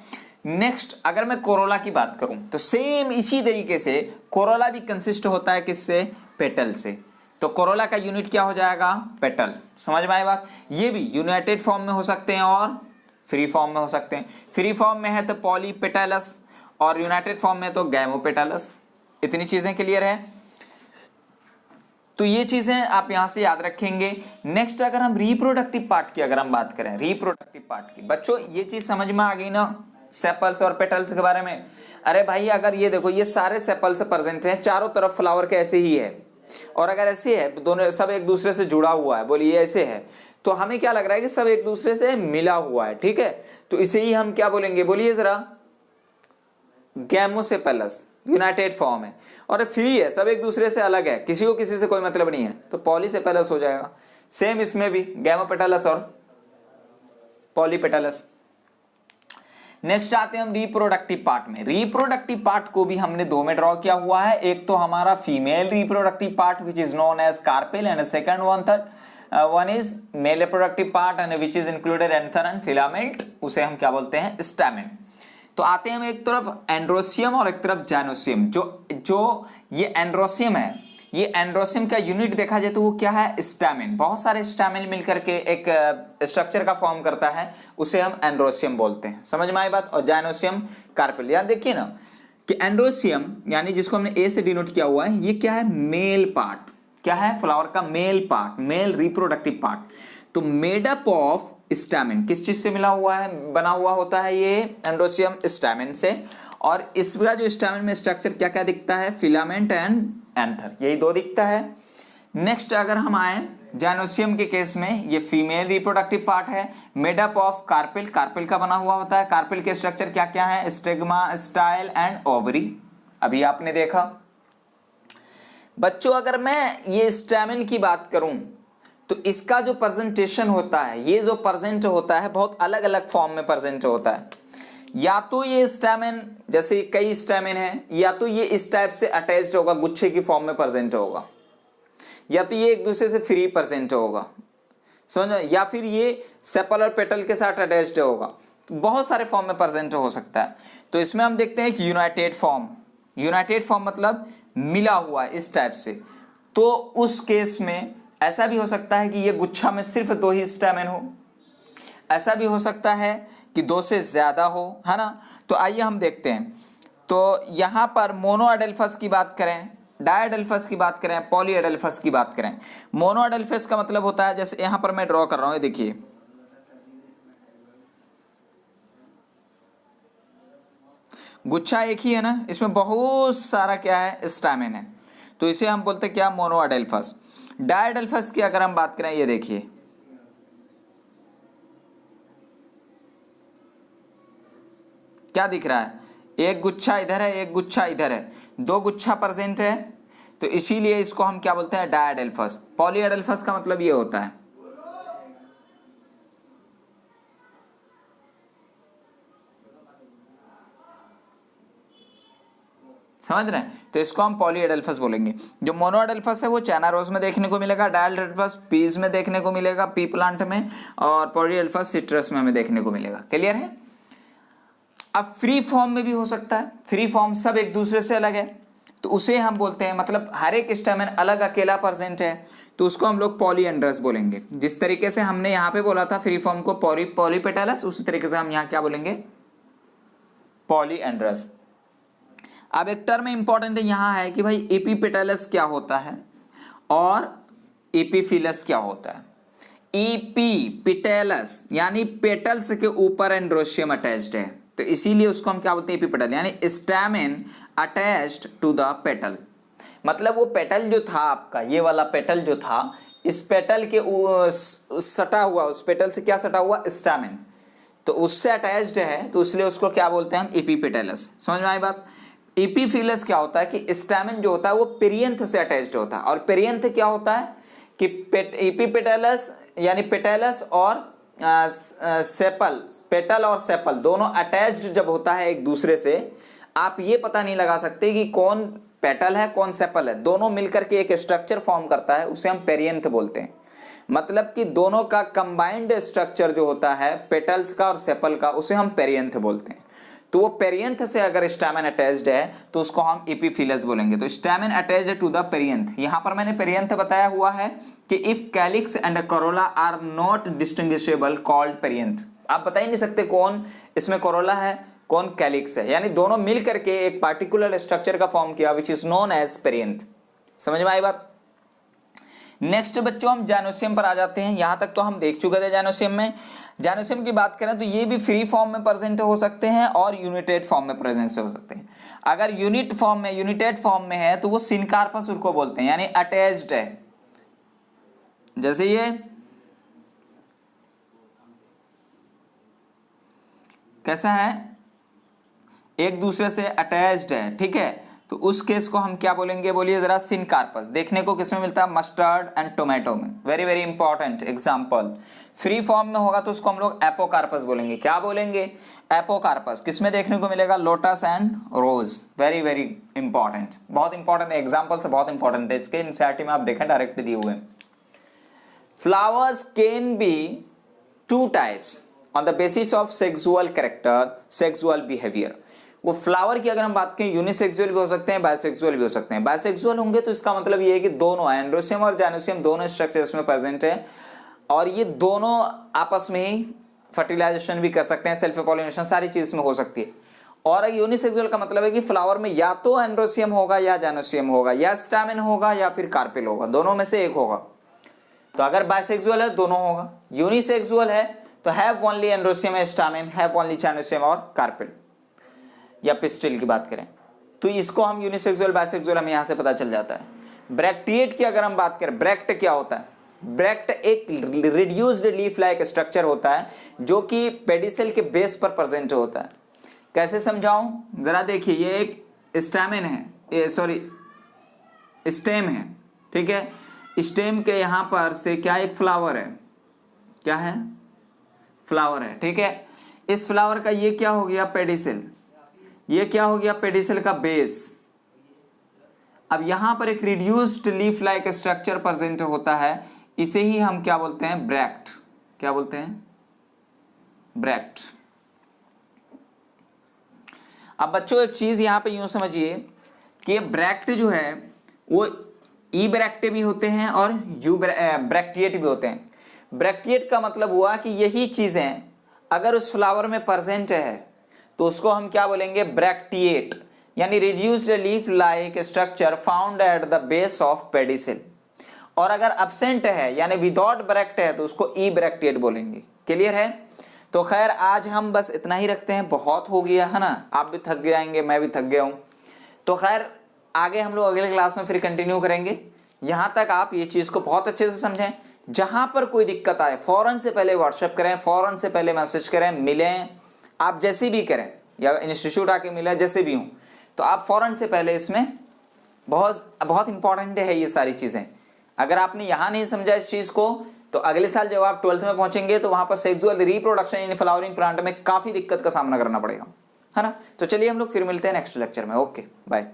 नेक्स्ट, अगर मैं कोरोला की बात करूं तो सेम इसी तरीके से कोरोला भी कंसिस्ट होता है किससे? पेटल से। तो कोरोला का यूनिट क्या हो जाएगा? पेटल। समझ में आई बात? ये भी यूनाइटेड फॉर्म में हो सकते हैं और फ्री फॉर्म में हो सकते हैं। फ्री फॉर्म में है तो पॉलीपेटलस, और यूनाइटेड फॉर्म में तो गैमोपेटलस। इतनी चीजें क्लियर है? तो ये चीजें आप यहां से याद रखेंगे। नेक्स्ट, अगर हम रिप्रोडक्टिव पार्ट की अगर हम बात करें, रिप्रोडक्टिव पार्ट की, बच्चों ये चीज समझ में आ गई ना सेपल्स और पेटल्स के बारे में? अरे भाई, अगर ये देखो ये सारे सेपल्स प्रेजेंट हैं, चारों तरफ फ्लावर के ऐसे ही है, और अगर ऐसे है दोनों सब एक दूसरे से जुड़ा हुआ है, बोलिए ऐसे है, तो हमें क्या लग रहा है कि सब एक दूसरे से मिला हुआ है। ठीक है। तो इसे ही हम क्या बोलेंगे? बोलिए जरा। गैमोसेपेलस। यूनाइटेड फॉर्म है और फ्री है, सब एक दूसरे से अलग है, किसी को किसी से कोई मतलब नहीं है, तो पॉलीसेपेलस हो जाएगा। सेम इसमें भी गैमोपेटलस और पॉलीपेटलस। नेक्स्ट आते हैं हम रिप्रोडक्टिव पार्ट में। रिप्रोडक्टिव पार्ट को भी हमने दो में ड्रॉ किया हुआ है, एक तो हमारा female reproductive part which is known as carpel, and second one is male reproductive part and which is included anther and filament, उसे हम क्या बोलते हैं? स्टैमेन। तो आते हैं हम एक तरफ एंड्रोसियम और एक तरफ जाइनोसियम। जो ये एंड्रोसियम है, ये एंड्रोसियम का यूनिट देखा जाए तो वो क्या है? स्टैमेन। बहुत सारे स्टैमेन मिलकर के एक स्ट्रक्चर का फॉर्म करता है, उसे हम एंड्रोसियम बोलते हैं। समझ में आई बात? और जाइनोसियम कार्पेल। याद देखिए ना कि एंड्रोसियम यानी जिसको हमने ए से डिनोट किया हुआ है, ये क्या है? Male part. क्या है? फ्लावर का male part, mail reproductive part. तो मेड अप ऑफ स्टैमिन, किस चीज से मिला हुआ है, बना हुआ होता है ये एंड्रोसियम स्टैमिन से। और इसका जो स्टैमिन में स्ट्रक्चर क्या क्या दिखता है, फिलामेंट एंड एंथर, यही दो दिखता है। नेक्स्ट अगर हम आए जाइनोसियम के केस में, ये फीमेल रिप्रोडक्टिव पार्ट है, made up of carpel, carpel का बना हुआ होता है। कार्पेल के स्ट्रक्चर क्या क्या है, स्टिग्मा, स्टाइल एंड ओवरी, अभी आपने देखा। बच्चों अगर मैं ये स्टैमिन की बात करूं तो इसका जो प्रेजेंटेशन होता है, ये जो प्रेजेंट होता है बहुत अलग अलग फॉर्म में प्रेजेंट होता है। या तो ये स्टैमिन, जैसे कई स्टैमिन है, या तो ये इस टाइप से अटैच्ड होगा, गुच्छे की फॉर्म में प्रेजेंट होगा, या तो ये एक दूसरे से फ्री प्रेजेंट होगा, समझ, या फिर ये सेपल और पेटल के साथ अटैच्ड होगा, बहुत सारे फॉर्म में प्रेजेंट हो सकता है। तो इसमें हम देखते हैं कि यूनाइटेड फॉर्म, यूनाइटेड फॉर्म मतलब मिला हुआ है इस टाइप से। तो उस केस में ऐसा भी हो सकता है कि ये गुच्छा में सिर्फ दो ही स्टैमेन हो, ऐसा भी हो सकता है कि दो से ज्यादा हो, है ना। तो आइए हम देखते हैं। तो यहां पर मोनोअडेल्फस की बात करें, डायडेल्फस की बात करें, पॉलीएडेल्फस की बात करें। मोनोअडेल्फस का मतलब होता है, जैसे यहां पर मैं ड्रॉ कर रहा हूं, देखिए गुच्छा एक ही है ना, इसमें बहुत सारा क्या है, स्टैमिन है, तो इसे हम बोलते क्या, मोनोअडेल्फस। डायडेल्फस की अगर हम बात करें, ये देखिए क्या दिख रहा है, एक गुच्छा इधर है, एक गुच्छा इधर है, दो गुच्छा प्रेजेंट है, तो इसीलिए इसको हम क्या बोलते हैं, डायडेल्फस। पॉलीएडेल्फस का मतलब ये होता है, समझ रहे हैं, तो इसको हम पॉलीएडेल्फस बोलेंगे। जो मोनोएडेल्फस है वो चाइना रोज में देखने को मिलेगा, डायडेल्फस पीज में देखने को मिलेगा, पी प्लांट में, और पॉलीएडेल्फस सिट्रस में हमें देखने को मिलेगा। क्लियर है। अब फ्री फॉर्म में भी हो सकता है, फ्री फॉर्म सब एक दूसरे से अलग है, तो उसे हम बोलते हैं, मतलब हर एक स्टेमेन अलग अकेला प्रेजेंट है, तो उसको हम लोग पॉलीएंड्रस बोलेंगे। जिस तरीके से हमने यहाँ पे बोला था फ्री फॉर्म को पॉलीपेटलस, उसी तरीके से हम यहाँ क्या बोलेंगे, पॉलीएंड्रस। अब एक टर्म इंपॉर्टेंट यहाँ है कि भाई एपीपेटलस क्या होता है और एपीफिलस क्या होता है। एपीपेटलस यानी पेटल्स के ऊपर एंड्रोशियम अटैच्ड है, तो इसीलिए उसको हम क्या बोलते हैं, एपीपेटल, यानी stamen attached to the petal. मतलब वो पेटल जो था आपका, ये वाला पेटल जो था, इस पेटल के सटा हुआ, उस पेटल से क्या सटा हुआ, स्टैमेन, तो उससे अटैच्ड है, तो इसलिए उसको क्या बोलते हैं हम, एपीपेटलस। समझ में आई बात। एपीफिलस क्या होता है कि स्टैमेन जो होता है वो पेरियंथ से अटैच्ड होता है, और पेरियंथ क्या होता है कि एपीपेटलस यानी पेटलस और सेपल, पेटल और सेपल दोनों अटैच्ड जब होता है एक दूसरे से, आप ये पता नहीं लगा सकते कि कौन पेटल है कौन सेपल है, दोनों मिलकर के एक स्ट्रक्चर फॉर्म करता है, उसे हम पेरियंथ बोलते हैं। मतलब कि दोनों का कंबाइंड स्ट्रक्चर जो होता है पेटल्स का और सेपल का, उसे हम पेरियंथ बोलते हैं। तो वो पेरियंथ से अगर स्टैमेन अटैच्ड है तो उसको हम एपीफिलस बोलेंगे। तो stamen attached to the perianth, यहां पर मैंने पेरियंथ बताया हुआ है कि if calyx and corolla are not distinguishable called perianth. आप बता ही नहीं सकते कौन इसमें कोरोला है कौन कैलिक्स है, यानी दोनों मिल करके एक पार्टिकुलर स्ट्रक्चर का फॉर्म किया which is known as perianth. समझ में आई बात। नेक्स्ट बच्चों हम जाइनोसियम पर आ जाते हैं। यहां तक तो हम देख चुके थे जाइनोसियम में। जाइनोसियम की बात करें तो ये भी फ्री फॉर्म में प्रेजेंट हो सकते हैं और यूनिटेड फॉर्म में प्रेजेंट हो सकते हैं। अगर यूनिटेड फॉर्म में है तो वो सिनकार्पस उनको बोलते हैं, यानी अटैच्ड है। जैसे ये कैसा है, एक दूसरे से अटैच्ड है, ठीक है, तो उस केस को हम क्या बोलेंगे, बोलिए जरा, सिनकार्पस। देखने को किसमें मिलता है, मस्टर्ड एंड टोमेटो में। Very very important example. Free form में होगा तो उसको हम लोग एपोकार्पस बोलेंगे। क्या बोलेंगे, एपोकार्पस। किसमें देखने को मिलेगा, lotus and rose. Very very important, बहुत इंपॉर्टेंट एग्जाम्पल से बहुत इंपॉर्टेंट है। इसके एनसीईआरटी में आप देखें डायरेक्ट दिए हुए। Flowers can be two types on the basis of sexual character, sexual behaviour. वो फ्लावर की अगर हम बात करें, यूनिसेक्सुअल भी हो सकते हैं, बायसेक्सुअल भी हो सकते हैं। बायसेक्सुअल होंगे तो इसका मतलब ये है कि दोनों एंड्रोसियम और जाइनोसियम दोनों स्ट्रक्चर इसमें प्रेजेंट है, और ये दोनों आपस में ही फर्टिलाइजेशन भी कर सकते हैं, सेल्फ पॉलिनेशन, सारी चीज में हो सकती है। और यूनिसेक्सुअल का मतलब है कि फ्लावर में या तो एंड्रोसियम होगा या जाइनोसियम होगा, या स्टैमेन होगा या फिर कार्पेल होगा, दोनों में से एक होगा। तो अगर बाइसेक्सुअल है दोनों होगा, यूनिसेक्सुअल है तो have only androecium stamen, have only gynoecium और कार्पेल या पिस्टिल की बात करें तो इसको हम यूनिसेक्सुअल बाइसेक्सुअल हमें यहां से पता चल जाता है। ब्रैक्टिएट की अगर हम बात करें, ब्रैक्ट क्या होता है? ब्रैक्ट एक रिड्यूस्ड लीफ लाइक स्ट्रक्चर होता है जो कि पेडिसेल के बेस पर प्रेजेंट होता है। कैसे समझाऊं जरा देखिए, ये एक स्टैमेन है, ये सॉरी स्टेम है, ठीक है। स्टेम के यहां पर से क्या एक फ्लावर है, क्या है? फ्लावर है, ठीक है। इस फ्लावर का ये क्या हो गया? पेडिसेल। ये क्या हो गया? पेडिसेल का बेस। अब यहां पर एक reduced leaf like structure present होता है, इसे ही हम क्या बोलते हैं? ब्रैक्ट। क्या बोलते हैं? ब्रैक्ट। अब बच्चों एक चीज यहां पे यूं समझिए कि ये ब्रैक्ट जो है वो ई ब्रैक्टे भी होते हैं और यू ब्रैक्टिएट भी होते हैं। ब्रैक्टिएट का मतलब हुआ कि यही चीजें अगर उस फ्लावर में प्रेजेंट है तो उसको हम क्या बोलेंगे? ब्रैक्टिएट, यानी reduced leaf like structure found at the base of pedicel. और अगर अब्सेंट है यानी विदाउट ब्रैक्ट है तो उसको ई ब्रैक्टिएट बोलेंगे। क्लियर है? तो खैर आज हम बस इतना ही रखते हैं, बहुत हो गया है ना, आप भी थक जाएंगे, मैं भी थक गया हूं। तो खैर आगे हम लोग अगले क्लास में फिर कंटिन्यू करेंगे। यहां तक आप ये चीज को बहुत अच्छे से समझें। जहां पर कोई दिक्कत आए फौरन से पहले व्हाट्सएप करें, फौरन से पहले मैसेज करें, मिलें, आप जैसे भी करें या इंस्टीट्यूट आके मिले, जैसे भी हूं, तो आप फौरन से पहले इसमें बहुत बहुत इंपॉर्टेंट है ये सारी चीजें। अगर आपने यहां नहीं समझा इस चीज को तो अगले साल जब आप 12th में पहुंचेंगे तो वहां पर sexual reproduction in flowering plant में काफी दिक्कत का सामना करना पड़ेगा, है ना। तो चलिए हम लोग फिर मिलते हैं नेक्स्ट लेक्चर में। Okay bye.